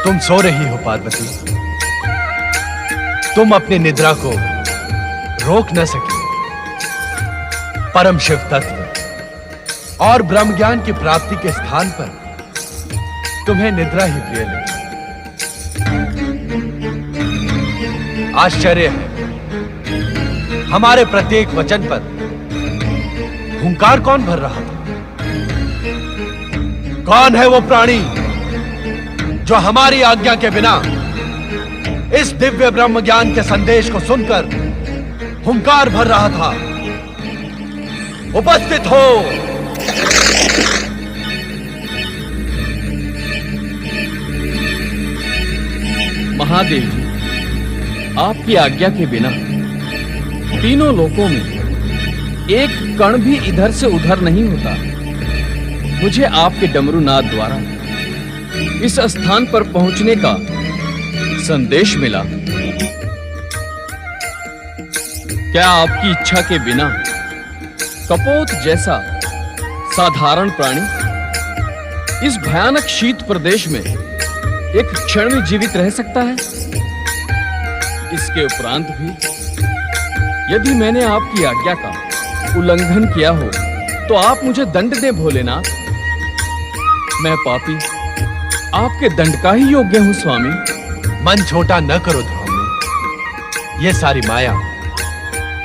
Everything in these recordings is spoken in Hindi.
तुम सो रही हो पार्वती। तुम अपनी निद्रा को रोक न सकी। परम शिव तत्व और ब्रह्म ज्ञान की प्राप्ति के स्थान पर तुम्हें निद्रा ही प्रिय लगी। आश्चर्य है, हमारे प्रत्येक वचन पर हुंकार कौन भर रहा था? कौन है वो प्राणी जो हमारी आज्ञा के बिना इस दिव्य ब्रह्म ज्ञान के संदेश को सुनकर हुंकार भर रहा था? उपस्थित हो। महादेव जी, आपकी आज्ञा के बिना तीनों लोकों में एक कण भी इधर से उधर नहीं होता। मुझे आपके डमरूनाद द्वारा इस स्थान पर पहुंचने का संदेश मिला। क्या आपकी इच्छा के बिना कपोत जैसा साधारण प्राणी इस भयानक शीत प्रदेश में एक क्षण में जीवित रह सकता है? इसके उपरांत भी यदि मैंने आपकी आज्ञा का उल्लंघन किया हो तो आप मुझे दंड दें भोलेनाथ। मैं पापी आपके दंड का ही योग्य हूं स्वामी। मन छोटा न करो ध्रुव। ये सारी माया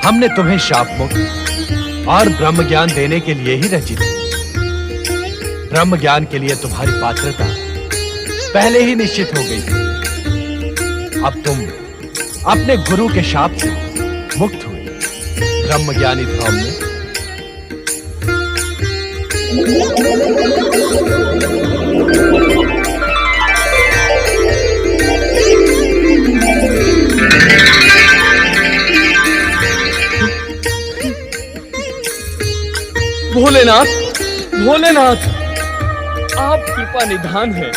हमने तुम्हें शाप मुक्त और ब्रह्म ज्ञान देने के लिए ही रची थी। ब्रह्म ज्ञान के लिए तुम्हारी पात्रता पहले ही निश्चित हो गई थी। अब तुम अपने गुरु के शाप से मुक्त हुए। ब्रह्म ज्ञानी ध्रुव ने भोलेनाथ, भोलेनाथ, आप कृपा निधान हैं,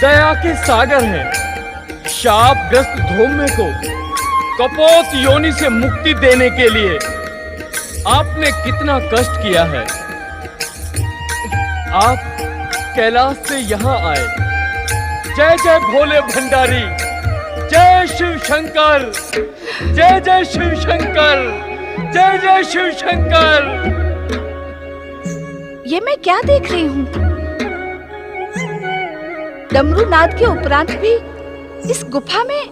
दया के सागर हैं। शापग्रस्त धूम्य को कपोत योनि से मुक्ति देने के लिए आपने कितना कष्ट किया है। आप कैलाश से यहाँ आए। जय जय भोले भंडारी, जय शिव शंकर, जय जय शिव शंकर, जय जय शिव शंकर। ये मैं क्या देख रही हूँ? डमरूनाद के उपरांत भी इस गुफा में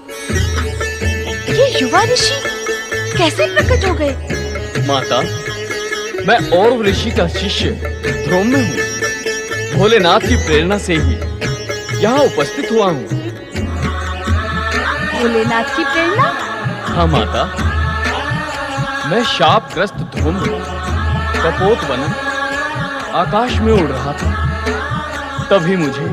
ये युवा ऋषि कैसे प्रकट हो गए? माता, मैं और ऋषि का शिष्य ध्रुव हूँ। भोलेनाथ की प्रेरणा से ही यहाँ उपस्थित हुआ हूँ। भोलेनाथ की प्रेरणा? हाँ माता, मैं शापग्रस्त ध्रुव कपोत वन आकाश में उड़ रहा था। तभी मुझे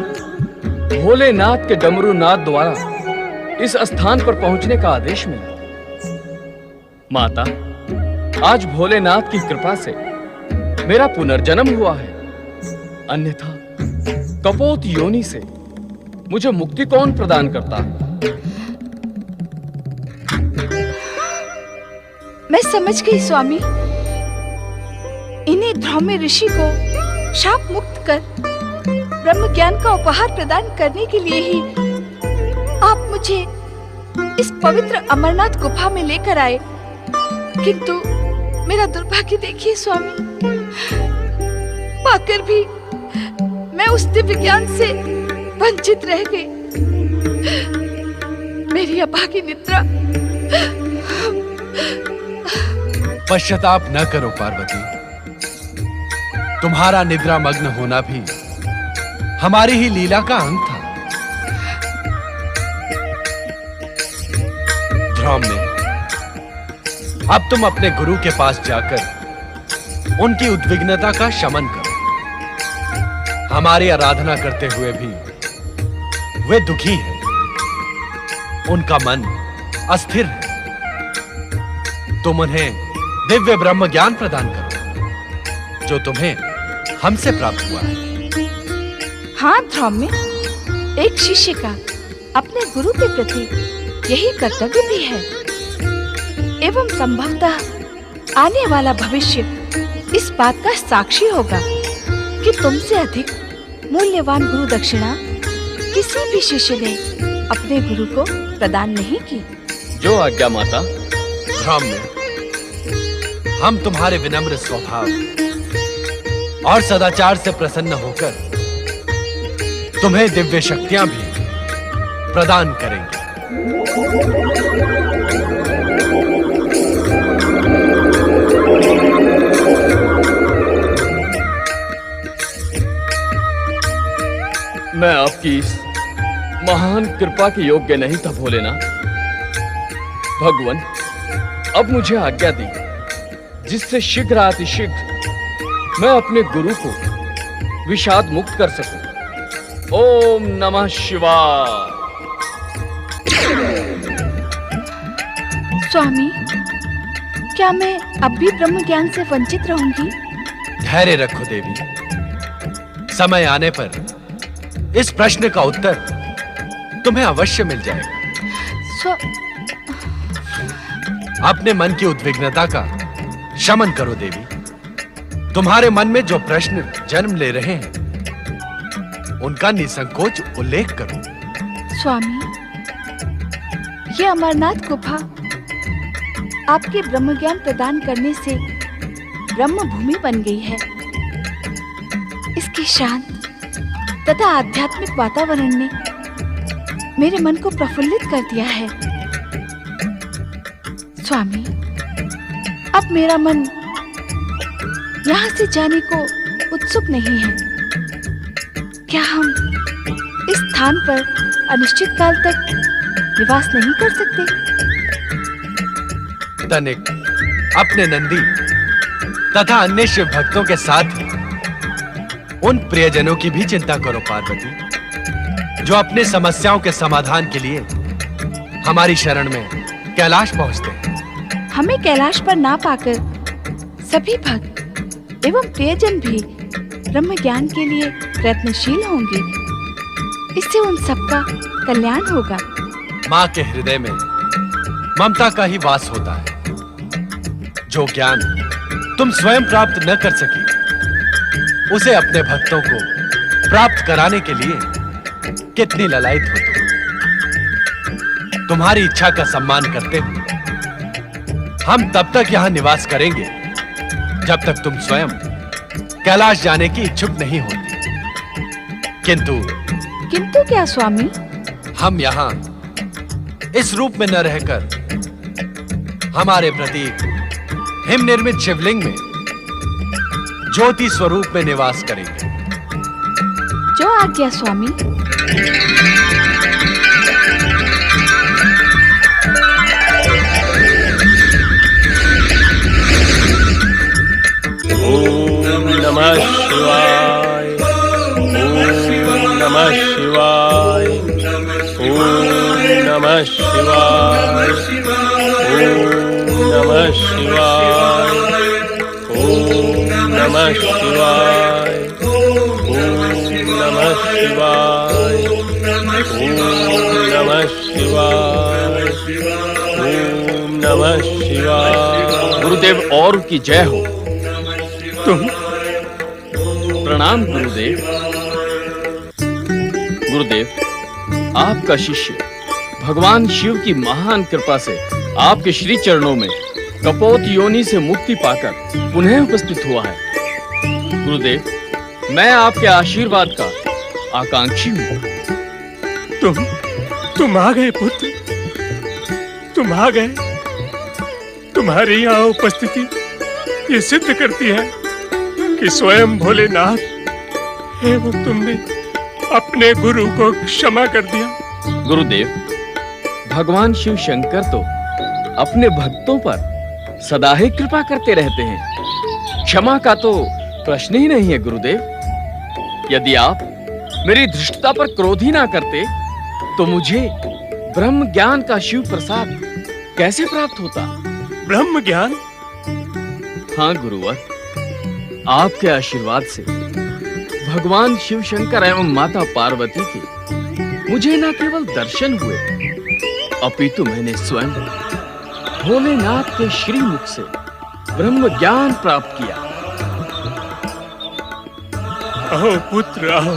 भोलेनाथ के डमरूनाद द्वारा इस स्थान पर पहुंचने का आदेश मिला। माता, आज भोलेनाथ की कृपा से मेरा पुनर्जन्म हुआ है। अन्यथा कपोत योनि से मुझे मुक्ति कौन प्रदान करता? मैं समझ गई स्वामी। इन्हीं ध्रुव ऋषि को शाप मुक्त कर ब्रह्म ज्ञान का उपहार प्रदान करने के लिए ही आप मुझे इस पवित्र अमरनाथ गुफा में लेकर आए। किंतु मेरा दुर्भाग्य देखिए स्वामी, पाकर भी मैं उस दिव्य ज्ञान से वंचित रह गई। मेरी अभागी निद्रा। पश्चाताप न करो पार्वती। तुम्हारा निद्रा मग्न होना भी हमारी ही लीला का अंग था। ध्रुव में अब तुम अपने गुरु के पास जाकर उनकी उद्विग्नता का शमन करो। हमारी आराधना करते हुए भी वे दुखी हैं। उनका मन अस्थिर है। तुम उन्हें दिव्य ब्रह्म ज्ञान प्रदान करो जो तुम्हें हमसे प्राप्त हुआ है। हाँ ध्रुव में एक शिष्य का अपने गुरु के प्रति यही कर्तव्य भी है। एवं संभवतः आने वाला भविष्य इस बात का साक्षी होगा कि तुमसे अधिक मूल्यवान गुरु दक्षिणा किसी भी शिष्य ने अपने गुरु को प्रदान नहीं की। जो आज्ञा माता। ब्राह्मण, हम तुम्हारे विनम्र स्वभाव और सदाचार से प्रसन्न होकर तुम्हें दिव्य शक्तियां भी प्रदान करेंगे। मैं आपकी इस महान कृपा के योग्य नहीं था भोलेनाथ। भगवान, अब मुझे आज्ञा दी जिससे शीघ्र अतिशीघ्र मैं अपने गुरु को विषाद मुक्त कर सकूं। ओम नमः शिवाय। स्वामी, क्या मैं अब भी ब्रह्म ज्ञान से वंचित रहूंगी? धैर्य रखो देवी, समय आने पर इस प्रश्न का उत्तर तुम्हें अवश्य मिल जाएगा। अपने मन की उद्विग्नता का शमन करो देवी। तुम्हारे मन में जो प्रश्न जन्म ले रहे हैं उनका निसंकोच उल्लेख करो। स्वामी, ये अमरनाथ गुफा आपके ब्रह्म ज्ञान प्रदान करने से ब्रह्म भूमि बन गई है। इसके शांत तथा आध्यात्मिक वातावरण ने मेरे मन को प्रफुल्लित कर दिया है। स्वामी, अब मेरा मन यहाँ से जाने को उत्सुक नहीं है। क्या हम इस स्थान पर अनिश्चित काल तक निवास नहीं कर सकते? तनिक अपने नंदी तथा अन्य शिव भक्तों के साथ ही उन प्रियजनों की भी चिंता करो पार्वती, जो अपने समस्याओं के समाधान के लिए हमारी शरण में कैलाश पहुंचते हैं। हमें कैलाश पर ना पाकर सभी भक्त एवं प्रियजन भी ब्रह्म ज्ञान के लिए प्रयत्नशील होंगे। इससे उन सबका कल्याण होगा। माँ के हृदय में ममता का ही वास होता है। जो ज्ञान तुम स्वयं प्राप्त न कर सकी, उसे अपने भक्तों को प्राप्त कराने के लिए कितनी ललायत हो तुम। तुम्हारी इच्छा का सम्मान करते हुए हम तब तक यहां निवास करेंगे जब तक तुम स्वयं कैलाश जाने की इच्छुक नहीं होती। किंतु क्या स्वामी? हम यहां इस रूप में न रहकर हमारे प्रतीक हिम निर्मित शिवलिंग में ज्योति स्वरूप में निवास करेंगे। जो आज्ञा स्वामी। ओम नमः शिवाय। ओम नमः शिवाय। ओम नमः शिवाय। ओम नमः शिवाय। ओम नमः शिवाय। ओम नमः शिवाय। ओम नमः शिवाय। ओम नमः शिवाय। गुरुदेव और की जय हो। तुम? प्रणाम गुरुदेव। गुरुदेव, आपका शिष्य भगवान शिव की महान कृपा से आपके श्री चरणों में कपोत योनि से मुक्ति पाकर पुनः उपस्थित हुआ है। गुरुदेव, मैं आपके आशीर्वाद का आकांक्षी हूँ। तुम आ गए पुत्र, तुम आ गए। तुम्हारी यहाँ उपस्थिति ये सिद्ध करती है कि स्वयं भोलेनाथ एवं तुमने अपने गुरु को क्षमा कर दिया। गुरुदेव, भगवान शिव शंकर तो अपने भक्तों पर सदा ही कृपा करते रहते हैं। क्षमा का तो प्रश्न ही नहीं है गुरुदेव। यदि आप मेरी धृष्टता पर क्रोध ही ना करते तो मुझे ब्रह्म ज्ञान का शिव प्रसाद कैसे प्राप्त होता? ब्रह्म ज्ञान? हाँ गुरुवर, आपके आशीर्वाद से भगवान शिव शंकर एवं माता पार्वती के मुझे न केवल दर्शन हुए, अपितु मैंने स्वयं भोलेनाथ के श्रीमुख से ब्रह्म ज्ञान प्राप्त किया। आओ पुत्र आओ,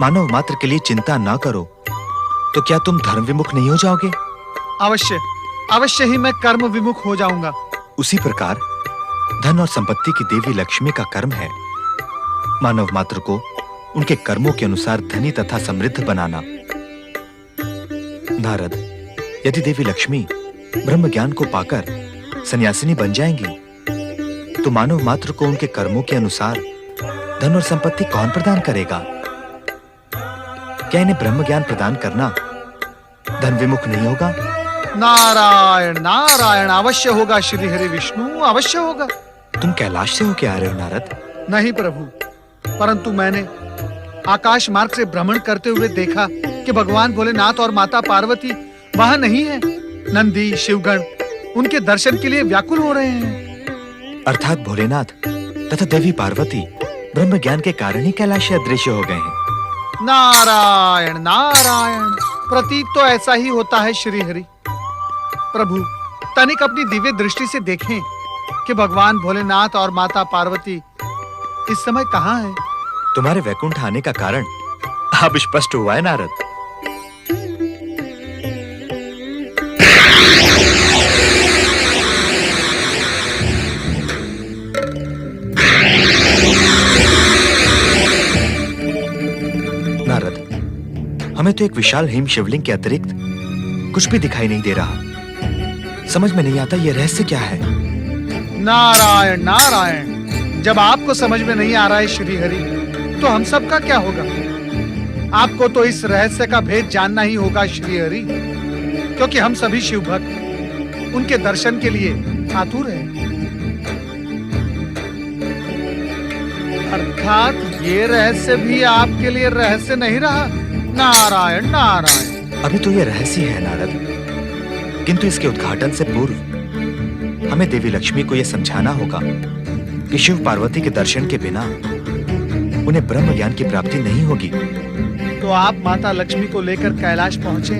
मानव मात्र के लिए चिंता ना करो तो क्या तुम धर्म विमुख नहीं हो जाओगे? अवश्य, अवश्य ही मैं कर्म विमुख हो जाऊंगा। उसी प्रकार धन और संपत्ति की देवी लक्ष्मी का कर्म है मानव मात्र को उनके कर्मों के अनुसार धनी तथा समृद्ध बनाना। नारद, यदि देवी लक्ष्मी ब्रह्म ज्ञान को पाकर सन्यासिनी बन जाएंगी तो मानव मात्र को उनके कर्मों के अनुसार धन और संपत्ति कौन प्रदान करेगा? क्या इन्हें ब्रह्म ज्ञान प्रदान करना धन विमुख नहीं होगा? नारायण नारायण, अवश्य होगा श्री हरि विष्णु, अवश्य होगा। तुम कैलाश से होके आ रहे हो नारद? नहीं प्रभु, परंतु मैंने आकाश मार्ग से भ्रमण करते हुए देखा कि भगवान भोलेनाथ और माता पार्वती वहां नहीं है। नंदी, शिवगण उनके दर्शन के लिए व्याकुल हो रहे हैं। अर्थात भोलेनाथ तथा देवी पार्वती ब्रह्म ज्ञान के कारण ही कैलाश से अदृश्य हो गए हैं। नारायण नारायण, प्रतीत तो ऐसा ही होता है श्री हरि। प्रभु, तनिक अपनी दिव्य दृष्टि से देखें कि भगवान भोलेनाथ और माता पार्वती इस समय कहाँ हैं? तुम्हारे वैकुंठ आने का कारण अब स्पष्ट हुआ है नारद। नारद, हमें तो एक विशाल हिम शिवलिंग के अतिरिक्त कुछ भी दिखाई नहीं दे रहा। समझ में नहीं आता ये रहस्य क्या है। नारायण नारायण, जब आपको समझ में नहीं आ रहा है श्री हरि, तो हम सब का क्या होगा? आपको तो इस रहस्य का भेद जानना ही होगा श्री हरि, क्योंकि हम सभी शिव भक्त उनके दर्शन के लिए आतुर हैं। अर्थात ये रहस्य भी आपके लिए रहस्य नहीं रहा। नारायण नारायण, अभी तो ये रहस्य है नारद, किंतु इसके उद्घाटन से पूर्व हमें देवी लक्ष्मी को यह समझाना होगा कि शिव पार्वती के दर्शन के बिना उन्हें ब्रह्म ज्ञान की प्राप्ति नहीं होगी। तो आप माता लक्ष्मी को लेकर कैलाश पहुंचे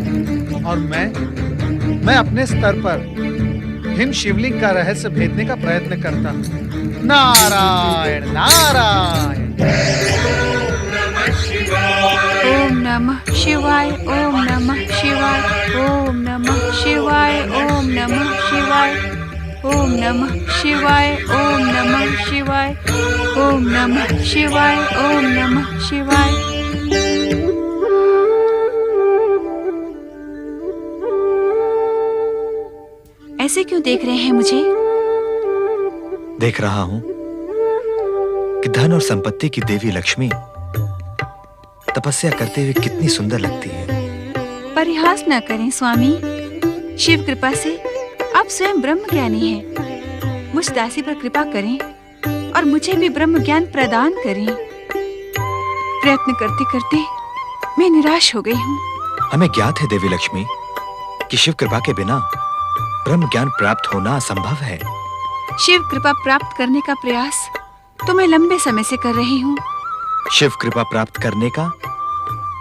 और मैं अपने स्तर पर हिम शिवलिंग का रहस्य भेदने का प्रयत्न करता हूं। नारायण नारायण। ओम नमः शिवाय, ओम नमः शिवाय, ओम नमः शिवाय, ओम नमः शिवाय, ओम नमः शिवाय, ओम नमः शिवाय, ओम नमः शिवाय, ओम नमः शिवाय। ऐसे क्यों देख रहे हैं मुझे? देख रहा हूं कि धन और संपत्ति की देवी लक्ष्मी तपस्या करते हुए कितनी सुंदर लगती है। परिहास न करें स्वामी, शिव कृपा से आप स्वयं ब्रह्म ज्ञानी हैं। मुझ दासी पर कृपा करें और मुझे भी ब्रह्म ज्ञान प्रदान करें। प्रयत्न करते करते मैं निराश हो गई हूँ। हमें ज्ञात है देवी लक्ष्मी कि शिव कृपा के बिना ब्रह्म ज्ञान प्राप्त होना असंभव है। शिव कृपा प्राप्त करने का प्रयास तो मैं लंबे समय से कर रही हूँ। शिव कृपा प्राप्त करने का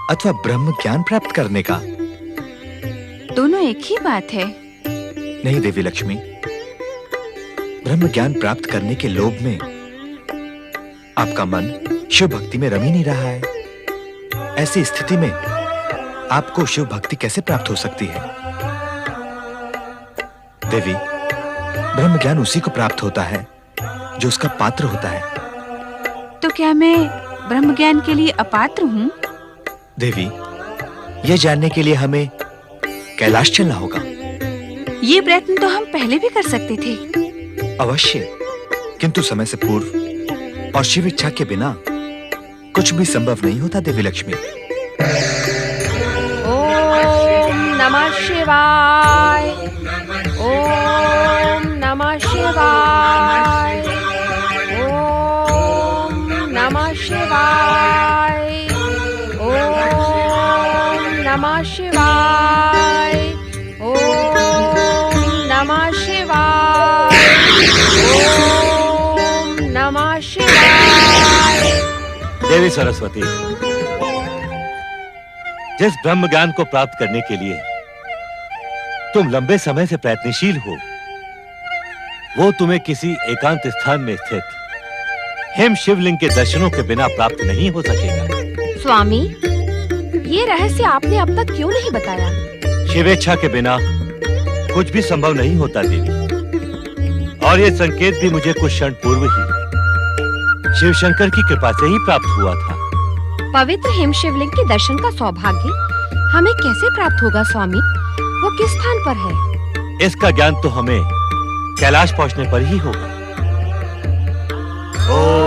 अथवा ब्रह्म ज्ञान प्राप्त करने का, दोनों एक ही बात है। नहीं देवी लक्ष्मी, ब्रह्म ज्ञान प्राप्त करने के लोभ में आपका मन शिव भक्ति में रम ही नहीं रहा है। ऐसी स्थिति में आपको शिव भक्ति कैसे प्राप्त हो सकती है? देवी, ब्रह्म ज्ञान उसी को प्राप्त होता है जो उसका पात्र होता है। तो क्या मैं ब्रह्म ज्ञान के लिए अपात्र हूँ? देवी, यह जानने के लिए हमें कैलाश चलना होगा। ये प्रयत्न तो हम पहले भी कर सकते थे। अवश्य, किंतु समय से पूर्व और शिव इच्छा के बिना कुछ भी संभव नहीं होता देवी लक्ष्मी। ओम नमः शिवाय, ओम नमः शिवाय, ओम नमः शिवाय, ओम नमः शिवाय, ओम नमः शिवाय, ओम नमः शिवाय। देवी सरस्वती, जिस ब्रह्म ज्ञान को प्राप्त करने के लिए तुम लंबे समय से प्रयत्नशील हो, वो तुम्हें किसी एकांत स्थान में स्थित हिम शिवलिंग के दर्शनों के बिना प्राप्त नहीं हो सकेगा। स्वामी, ये रहस्य आपने अब तक क्यों नहीं बताया? शिवेच्छा के बिना कुछ भी संभव नहीं होता देवी, और ये संकेत भी मुझे कुछ क्षण पूर्व ही शिव शंकर की कृपा से ही प्राप्त हुआ था। पवित्र हिम शिवलिंग के दर्शन का सौभाग्य हमें कैसे प्राप्त होगा स्वामी? वो किस स्थान पर है? इसका ज्ञान तो हमें कैलाश पहुंचने पर ही होगा। ओम